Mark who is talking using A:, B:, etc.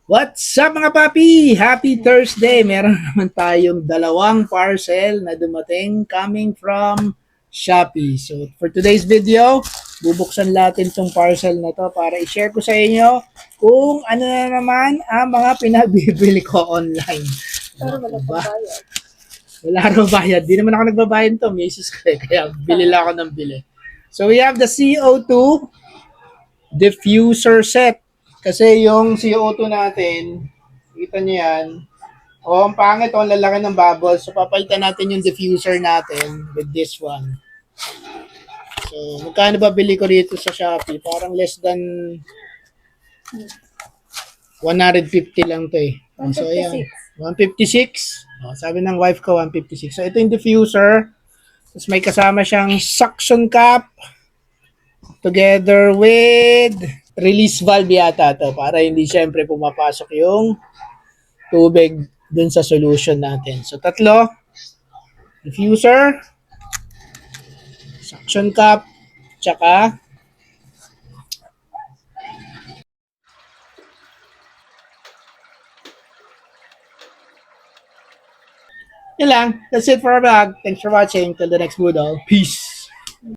A: What's up mga papi? Happy Thursday! Meron naman tayong dalawang parcel na dumating coming from Shopee. So for today's video, bubuksan natin tong parcel na to para i-share ko sa inyo kung ano na naman ang mga pinagbibili ko online.
B: Pero wala
A: Diba?
B: pang bayad.
A: Wala raw bayad. Di naman ako nagbabayad to. Misis ko eh. Kaya bili lang ako ng bili. So we have the CO2 diffuser set. Kasi yung CO2 natin, kita nyo yan, ang pangit, ang lalaki ng bubble. So, papalitan natin yung diffuser natin with this one. So, magkano ba bili ko dito sa Shopee? Parang less than 150 lang to eh. So, ayan. 156. Sabi ng wife ko, 156. So, ito yung diffuser. Tapos may kasama siyang suction cap together with release valve yata to para hindi syempre pumapasok yung tubig dun sa solution natin. So, tatlo. Diffuser, suction cup, tsaka yun lang. That's it for our vlog. Thanks for watching. Till the next video. Peace!